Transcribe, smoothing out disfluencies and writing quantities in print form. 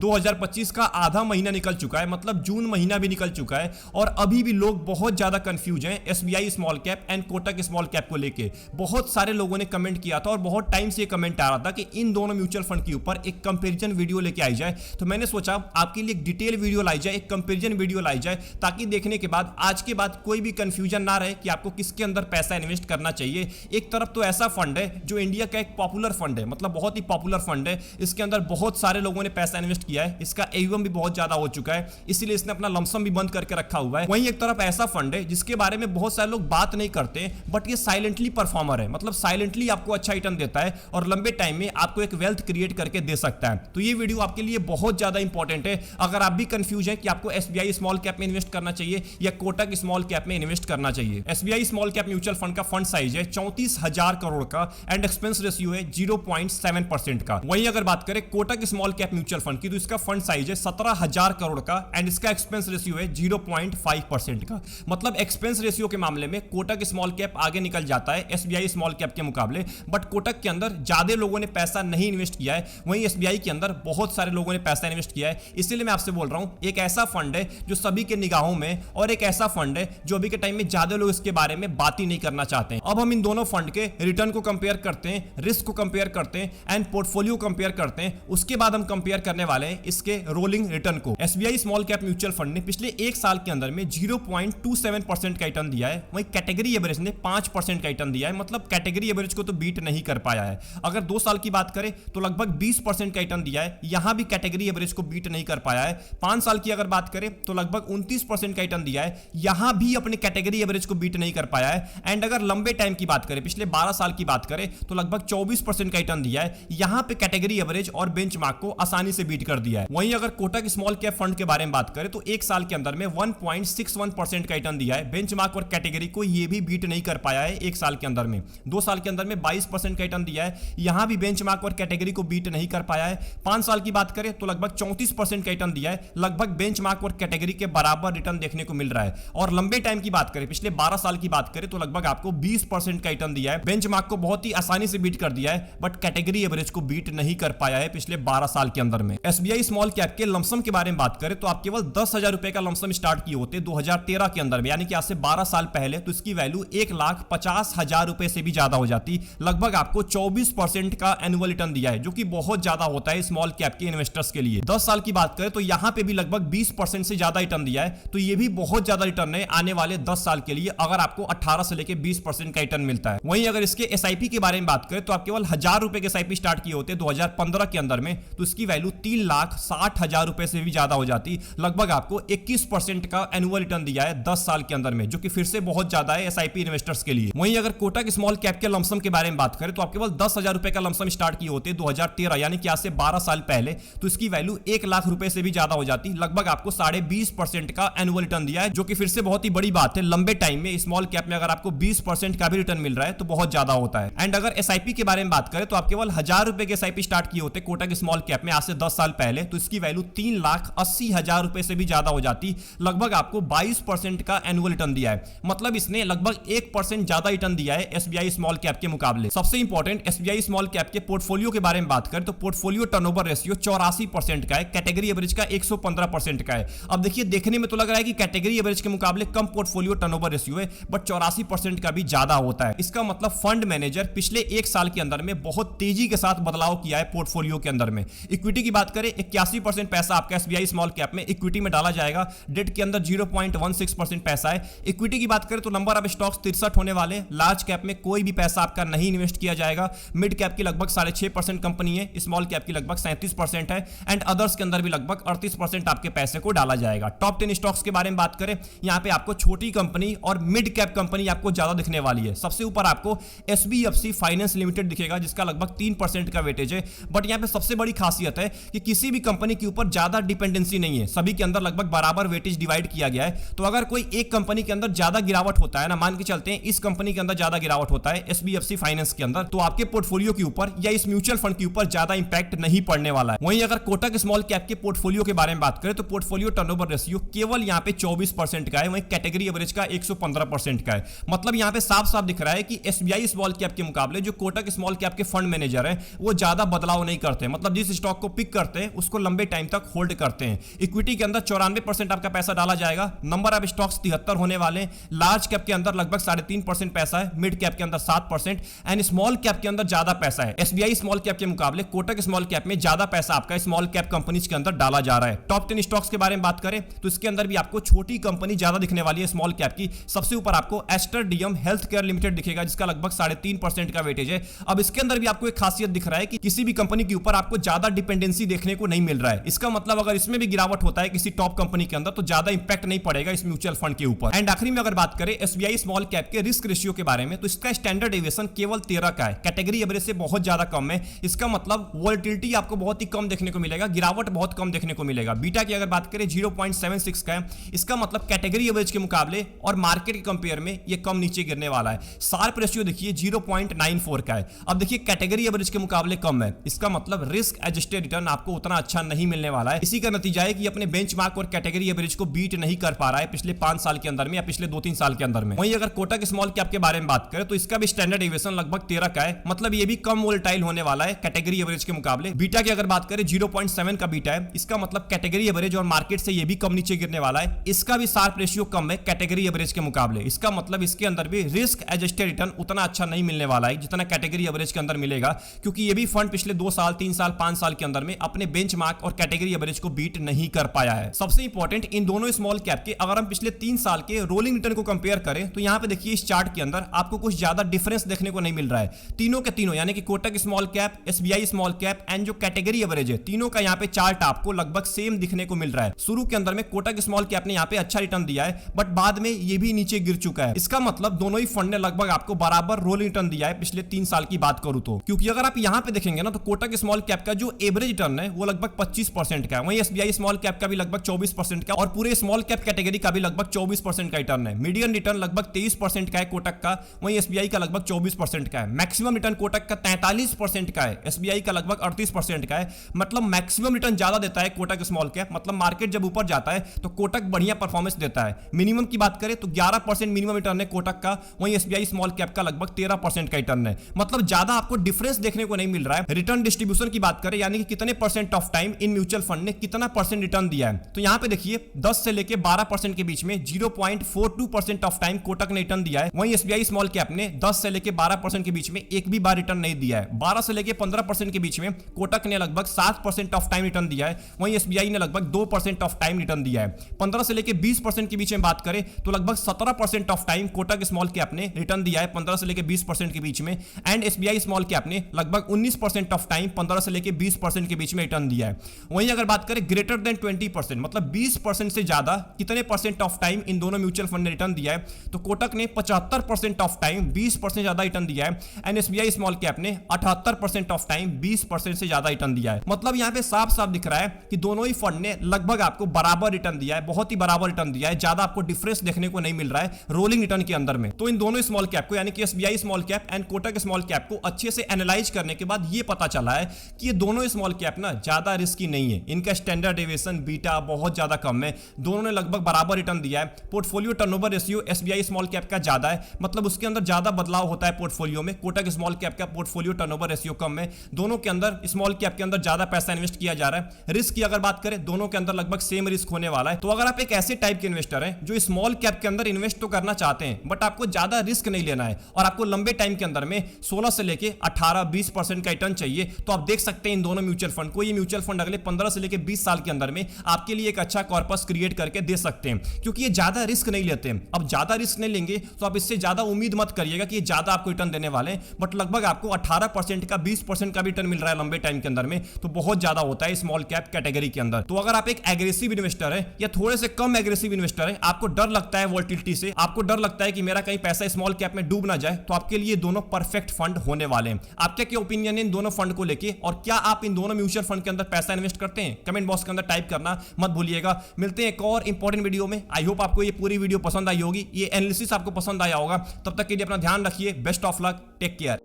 2025 का आधा महीना निकल चुका है, मतलब जून महीना भी निकल चुका है और अभी भी लोग बहुत ज्यादा कंफ्यूज हैं SBI small cap and Kotak small cap को लेके। बहुत सारे लोगों ने कमेंट किया था और बहुत टाइम से ये कमेंट आ रहा था कि इन दोनों म्यूचुअल फंड के ऊपर एक कंपैरिजन वीडियो लेके आई जाए। तो मैंने सोचा आपके लिए एक डिटेल वीडियो लाई जाए, एक कंपैरिजन वीडियो लाई जाए, ताकि देखने के बाद आज के बाद कोई भी कंफ्यूजन ना रहे कि आपको किसके अंदर पैसा इन्वेस्ट करना चाहिए। एक तरफ तो ऐसा फंड है जो इंडिया का एक पॉपुलर फंड है, मतलब बहुत ही पॉपुलर फंड है, इसके अंदर बहुत सारे लोगों ने पैसा इन्वेस्ट किया है, इसका AUM भी बहुत ज्यादा हो चुका है, इसीलिए इसने अपना लमसम भी बंद करके रखा हुआ है। वहीं एक तरफ ऐसा फंड है जिसके बारे में बहुत सारे लोग बात नहीं करते, बट ये साइलेंटली परफॉर्मर है, मतलब साइलेंटली आपको अच्छा रिटर्न देता है और लंबे टाइम में आपको एक वेल्थ क्रिएट करके दे सकता है। तो ये वीडियो आपके लिए बहुत ज्यादा इंपॉर्टेंट है। अगर आप भी कंफ्यूज है कि आपको SBI स्मॉल कैप में इन्वेस्ट करना चाहिए या कोटक स्मॉल कैप में इन्वेस्ट करना चाहिए। SBI small cap mutual fund का फंड साइज है 34,000 करोड़ का एंड एक्सपेंस रेशियो है 0.7% का। वहीं अगर बात करें Kotak small cap mutual fund की, तो इसका फंड साइज है 17,000 करोड़ का एंड इसका एक्सपेंस रेशियो है 0.5% का। मतलब एक्सपेंस रेशियो के मामले में कोटक स्मॉल कैप आगे निकल जाता है SBI स्मॉल कैप के मुकाबले, बट कोटक के अंदर ज्यादा लोगों ने पैसा नहीं इन्वेस्ट किया है, वहीं SBI के अंदर बहुत सारे लोगों ने पैसा इन्वेस्ट किया है। इसीलिए मैं आपसे बोल रहा हूं एक ऐसा फंड है जो सभी के निगाहों में और एक ऐसा फंड है जो अभी के टाइम में ज्यादा लोग इसके बारे में बात ही नहीं करना चाहते हैं। अब हम इन दोनों फंड के रिटर्न को कंपेयर करते हैं, रिस्क को कंपेयर करते हैं एंड पोर्टफोलियो कंपेयर करते हैं। उसके बाद हम कंपेयर करने वाले हैं इसके रोलिंग रिटर्न को। SBI small cap mutual fund ने पिछले एक साल के अंदर में 0.27% का रिटर्न दिया है, वहीं कैटेगरी एवरेज ने 5% का रिटर्न दिया है, मतलब कैटेगरी एवरेज को तो बीट नहीं कर पाया है। अगर 2 साल की बात करें तो लगभग 20% का रिटर्न दिया है, यहां भी कैटेगरी एवरेज को बीट नहीं कर पाया है। 5 साल की अगर बात करें तो लगभग 29% का रिटर्न दिया है, यहां भी अपने कैटेगरी एवरेज को बीट नहीं कर पाया है। एंड अगर लंबे टाइम की बात करें, पिछले 12 साल की बात करें तो लगभग 24% का रिटर्न दिया है, यहां पे कैटेगरी एवरेज और बेंचमार्क को आसानी से बीट कर दिया है। वहीं अगर कोटक स्मॉल कैप फंड के बारे में बात करें तो एक साल के अंदर में 1.61% का रिटर्न दिया है, बेंचमार्क और कैटेगरी को ये भी बीट नहीं कर पाया है एक साल के अंदर में। 2 साल के अंदर में 22% का रिटर्न दिया है, यहां भी बेंचमार्क और कैटेगरी को बीट नहीं कर पाया है। 5 साल की बात करें तो लगभग 34% का रिटर्न दिया है, लगभग बेंचमार्क और कैटेगरी के बराबर रिटर्न देखने को मिल रहा है। और लंबे टाइम की बात करें, पिछले 12 साल की बात करें तो लगभग आपको 20% का रिटर्न दिया है, बेंचमार्क को बहुत ही आसानी से बीट कर दिया है, बट कैटेगरी एवरेज को बीट नहीं कर पाया है पिछले 12 साल के अंदर में। SBI स्मॉल कैप के लमसम के बारे में बात करें तो आप केवल 10,000 रुपए का लमसम स्टार्ट किए होते 2013 के अंदर में, यानी कि आज से 12 साल पहले, तो इसकी वैल्यू 1,50,000 रुपए से भी ज्यादा हो जाती। लगभग आपको 24% का एनुअल रिटर्न दिया है, जो कि बहुत ज्यादा होता है स्मॉल कैप के इन्वेस्टर्स के लिए। 10 साल की बात करें तो यहां पे भी लगभग 20% से ज्यादा रिटर्न दिया है, तो ये भी बहुत ज्यादा रिटर्न है आने वाले 10 साल के लिए, अगर आपको 18 से लेकर 20% का रिटर्न मिलता है। वहीं अगर इसके SIP के बारे में बात करें तो आप केवल 1,000 रुपए के SIP स्टार्ट किए होते 2015 के अंदर में, तो इसकी वैल्यू 3,60,000 रुपए से भी ज्यादा हो जाती। लगभग आपको 21% का एनुअल रिटर्न दिया है 10 साल के अंदर में, जो कि फिर से बहुत ज्यादा है SIP इन्वेस्टर्स के लिए। वहीं अगर कोटक स्मॉल कैप के लमसम के बारे में बात करें तो आप केवल 10,000 रुपए का लमसम स्टार्ट किए होते 2013, यानी कि आज से 12 साल पहले, तो इसकी वैल्यू 1 लाख रुपए से भी ज्यादा हो जाती। लगभग आपको 20.5% का एनुअल रिटर्न दिया है, जो कि फिर से बहुत ही बड़ी बात है। लंबे टाइम में स्मॉल कैप में अगर आपको 20% का भी रिटर्न मिल रहा है तो बहुत ज्यादा होता है। एंड अगर SIP के बारे में बात करें तो आप केवल 1,000 रुपए के SIP स्टार्ट किए होते कोटक स्मॉल कैप में आज से 10 साल पहले, तो इसकी वैल्यू 3,80,000 रुपए से भी ज्यादा हो जाती। लगभग आपको 22% का एनुअल रिटर्न दिया है, मतलब इसने लगभग 1% ज्यादा रिटर्न दिया है SBI स्मॉल कैप के मुकाबले। सबसे इंपॉर्टेंट SBI स्मॉल कैप के पोर्टफोलियो के बारे में बात करें तो पोर्टफोलियो टर्नओवर रेशियो 84% का है, कैटेगरी एवरेज का 115% का है। अब देखिए, देखने में तो लग रहा है कि कैटेगरी एवरेज के मुकाबले कम पोर्टफोलियो टर्नओवर रेशियो है, बट 84% का भी ज्यादा होता है। इसका मतलब फंड मैनेजर पिछले एक साल के अंदर में बहुत तेजी के साथ बदलाव किया है पोर्टफोलियो के अंदर में। इक्विटी की बात करें, 81% पैसा आपका SBI स्मॉल कैप में इक्विटी में डाला जाएगा, डेट के अंदर 0.16% पैसा है। इक्विटी की बात करें तो नंबर ऑफ स्टॉक्स 63 होने वाले। लार्ज कैप में कोई भी पैसा आपका नहीं इन्वेस्ट किया जाएगा। मिड कैप की लगभग 6.5% कंपनी है, स्मॉल कैप की लगभग 37% है एंड अदर्स के अंदर भी लगभग 38% आपके पैसे को डाला जाएगा। टॉप 10 स्टॉक्स के बारे में बात करें, यहां पे आपको छोटी कंपनी और मिड कैप कंपनी आपको ज्यादा दिखने वाली है। सबसे ऊपर आपको SBFC फाइनेंस लिमिटेड दिखेगा, जिसका लगभग 3% का वेटेज है। बट यहां पे सबसे बड़ी खासियत है कि किसी भी कंपनी के ऊपर ज्यादा डिपेंडेंसी नहीं है, सभी के अंदर लगभग बराबर वेटेज डिवाइड किया गया है। तो अगर कोई एक कंपनी के अंदर ज्यादा गिरावट होता है ना, मान के चलते हैं इस कंपनी के अंदर ज्यादा गिरावट होता है SBFC फाइनेंस के अंदर, तो आपके पोर्टफोलियो के ऊपर या इस म्यूचुअल फंड के ऊपर ज्यादा इंपैक्ट नहीं पड़ने वाला है। वहीं अगर कोटक स्मॉल कैप के पोर्टफोलियो के बारे में बात करें तो पोर्टफोलियो टर्नओवर रेशियो केवल यहां पे 24% का है, वहीं कैटेगरी एवरेज का 115% का है। मतलब यहां पे साफ साफ दिख रहा है कि SBI स्मॉल कैप के मुकाबले जो कोटक स्मॉल कैप के फंड मैनेजर है वो ज्यादा बदलाव नहीं करते, मतलब जिस स्टॉक को पिक करते हैं उसको लंबे टाइम तक होल्ड करते हैं। इक्विटी के अंदर 94% आपका पैसा डाला जाएगा, नंबर ऑफ स्टॉक्स 73 होने वाले, लार्ज कैप के अंदर लगभग 3.5% पैसा है, मिड कैप के अंदर 7% एंड स्मॉल कैप के अंदर ज्यादा पैसा है। एसबीआई स्मॉल कैप के मुकाबले कोटक स्मॉल कैप में ज्यादा पैसा आपका स्मॉल कैप कंपनीज के अंदर डाला जा रहा है। टॉप 10 स्टॉक्स के बारे में बात करें तो इसके अंदर भी आपको छोटी कंपनी ज्यादा दिखने वाली है स्मॉल कैप की। सबसे ऊपर आपको Aster DM health care limited दिखेगा जिसका लगभग 3.5% का वेटेज है। अब इसके अंदर भी आपको एक खासियत दिख रहा है कि किसी भी कंपनी के ऊपर आपको ज्यादा डिपेंडेंसी देखने को नहीं मिल रहा है। इसका मतलब अगर इसमें भी गिरावट होता है किसी टॉप कंपनी के अंदर तो ज्यादा इंपैक्ट नहीं पड़ेगा इस म्यूचुअल फंड के ऊपर। एंड आखिरी में अगर बात करें एसबीआई स्मॉल कैप के रिस्क रेशियो के बारे में तो इसका स्टैंडर्ड डेविएशन केवल 13 का है, कैटेगरी एवरेज से बहुत ज्यादा कम है। इसका मतलब वोलेटिलिटी आपको बहुत ही कम देखने को मिलेगा, गिरावट बहुत कम देखने को मिलेगा। बीटा की अगर बात करें 0.76 का है, इसका मतलब कैटेगरी एवरेज के मुकाबले और मार्केट के कंपेयर में ये कम नीचे गिरने वाला है। शार्प रेशियो देखिए 0.94 का है। अब देखिए कैटेगरी एवरेज के मुकाबले कम है, इसका मतलब रिस्क एडजस्टेड रिटर्न आपको उतना अच्छा नहीं मिलने वाला है। इसी का नतीजा है कि अपने बेंचमार्क और कैटेगरी एवरेज को बीट नहीं कर पा रहा है पिछले 5 साल के अंदर में या पिछले 2-3 साल के अंदर में। वहीं अगर कोटक स्मॉल कैप के बारे में बात करें तो इसका भी स्टैंडर्ड डेविएशन लगभग 13 का है, मतलब ये भी कम वोलेटाइल होने वाला है कैटेगरी एवरेज के मुकाबले। बीटा की अगर बात करें 0.7 का बीटा है, इसका मतलब कैटेगरी एवरेज और मार्केट से ये भी कम नीचे गिरने वाला है। इसका भी शार्प रेशियो कम है कैटेगरी एवरेज के मुकाबले, इसका मतलब इसके अंदर भी रिस्क एडजस्टेड रिटर्न उतना अच्छा नहीं मिलने वाला है जितना कैटेगरी एवरेज के अंदर मिलेगा, क्योंकि ये भी फंड पिछले 2 साल 3 साल 5 साल के अंदर में अपने बेंचमार्क और कैटेगरी एवरेज को बीट नहीं कर पाया है। सबसे इंपॉर्टेंट इन दोनों स्मॉल कैप के अगर हम पिछले 3 साल के रोलिंग रिटर्न को कंपेयर करें तो यहां पे देखिए इस चार्ट के अंदर आपको कुछ ज्यादा डिफरेंस देखने को नहीं मिल रहा है। तीनों के तीनों यानी कि Kotak small cap, SBI small cap and जो कैटेगरी एवरेज है, तीनों का यहां पे चार्ट आपको लगभग सेम दिखने को मिल रहा है। शुरू के अंदर में कोटक स्मॉल कैप ने यहां पे अच्छा रिटर्न दिया है, बट बाद में ये भी नीचे गिर चुका है। इसका मतलब दोनों ही फंड ने लगभग आपको बराबर रोलिंग रिटर्न दिया है पिछले 3 साल की बात करूं तो। क्योंकि अगर आप यहां पे देखेंगे ना तो कोटक स्मॉल कैप का जो एवरेज रिटर्न है वो लगभग 25% का है, वहीं एसबीआई स्मॉल कैप का भी लगभग 24% का और पूरे स्मॉल कैप कैटेगरी का भी लगभग 24% का रिटर्न है। मीडियम रिटर्न लगभग 23% का है कोटक का, वहीं एसबीआई का लगभग 24% का है। मैक्सिमम रिटर्न कोटक का 43% का है, एसबीआई का लगभग 38% का है। मतलब मैक्सिमम रिटर्न ज्यादा देता है कोटक स्मॉल कैप, मतलब मार्केट जब ऊपर जाता है तो कोटक बढ़िया परफॉर्मेंस देता है। मिनिमम की बात करें तो 11% मिनिमम रिटर्न है कोटक का, वहीं एसबीआई स्मॉल कैप का लगभग 13% का रिटर्न है। मतलब ज्यादा आपको डिफरेंस देखने को नहीं मिल रहा है। रिटर्न डिस्ट्रीब्यूशन की बात करें यानी कि कितने percent of time in mutual fund ने कितना परसेंट रिटर्न दिया है, तो यहां पे देखिए 10 से लेके 12% के बीच में 0.42% ऑफ टाइम कोटक ने रिटर्न दिया है। वहीं एसबीआई स्मॉल कैप ने 10 से लेके 12% के बीच में एक भी बार रिटर्न नहीं दिया है। 12 से लेके 15% के बीच में कोटक ने लगभग 7% ऑफ टाइम रिटर्न दिया है, वहीं एसबीआई ने लगभग 2% ऑफ टाइम रिटर्न दिया है। 15 से लेके 20% के बीच में बात करें तो लगभग 17% of time Kotak small cap ने रिटर्न दिया है 15 से लेके 20% के बीच में, एंड एसबीआई स्मॉल कैप ने लगभग 19% ऑफ टाइम 15 से लेके 20% के बीच में रिटर्न दिया है। वहीं अगर बात करें ग्रेटर देन 20% मतलब 20% से ज्यादा कितने परसेंट ऑफ टाइम इन दोनों म्यूचुअल फंड ने रिटर्न दिया है, तो कोटक ने 75% ऑफ टाइम 20% ज्यादा रिटर्न दिया है, एंड एसबीआई स्मॉल कैप ने 78% ऑफ टाइम 20% से ज्यादा रिटर्न दिया है। मतलब यहां पे साफ साफ दिख रहा है कि दोनों ही फंड ने लगभग आपको बराबर रिटर्न दिया है, बहुत ही बराबर रिटर्न दिया है, ज्यादा आपको डिफरेंस देखने को नहीं मिल रहा है रोलिंग रिटर्न के अंदर में। तो इन दोनों स्मॉल कैप को यानी कि SBI small cap and Kotak small cap को अच्छे से एनालाइज करने के बाद ये पता चला है कि ये दोनों स्मॉल कैप ना ज्यादा रिस्की नहीं है, इनका स्टैंडर्ड डेविएशन बीटा बहुत ज्यादा कम है, दोनों ने लगभग बराबर रिटर्न दिया है। Portfolio turnover ratio SBI small cap का ज्यादा है, मतलब उसके अंदर ज्यादा बदलाव होता है पोर्टफोलियो में। कोटक स्मॉल कैप का पोर्टफोलियो टर्नओवर रेशियो कम है, दोनों के अंदर स्मॉल कैप के अंदर ज्यादा पैसा इन्वेस्ट किया जा रहा है। रिस्क की अगर बात करें दोनों के अंदर लगभग सेम रिस्क होने वाला है। तो अगर आप एक ऐसे टाइप के इन्वेस्टर हैं जो स्मॉल कैप के अंदर इन्वेस्ट तो करना चाहते हैं बट आपको ज्यादा रिस्क नहीं लेना है और आपको लंबे टाइम के अंदर में 16 से लेके 18-20% का रिटर्न चाहिए, तो आप देख सकते हैं इन दोनों म्यूचुअल फंड को। ये म्यूचुअल फंड अगले 15 से लेके 20 साल के अंदर में आपके लिए एक अच्छा कॉर्पस क्रिएट करके दे सकते हैं, क्योंकि ये ज्यादा रिस्क नहीं लेते हैं। अब ज्यादा रिस्क नहीं लेंगे तो आप इससे ज्यादा उम्मीद मत करिएगा कि ये ज्यादा आपको रिटर्न देने वाले हैं, बट लगभग आपको 18% का 20% का भी रिटर्न मिल रहा है लंबे टाइम के अंदर में, तो बहुत ज्यादा होता है स्मॉल कैप कैटेगरी के अंदर। तो अगर आप एक एग्रेसिव इन्वेस्टर है या थोड़े से कम एग्रेसिव इन्वेस्टर है, आपको डर लगता है वोलेटिलिटी से, आपको डर लगता है कि मेरा कहीं पैसा स्मॉल कैप में डूब ना जाए, तो आपके लिए दोनों परफेक्ट फंड होने वाले हैं। आपका क्या ओपिनियन है इन दोनों फंड को लेके, और क्या आप इन दोनों म्यूचुअल फंड के अंदर पैसा इन्वेस्ट करते हैं? कमेंट बॉक्स के अंदर टाइप करना मत भूलिएगा। मिलते हैं एक और इंपॉर्टेंट वीडियो में। आई होप आपको ये पूरी वीडियो पसंद आई होगी, ये एनालिसिस आपको पसंद आया होगा। तब तक के लिए अपना ध्यान रखिए। Best of luck, take care.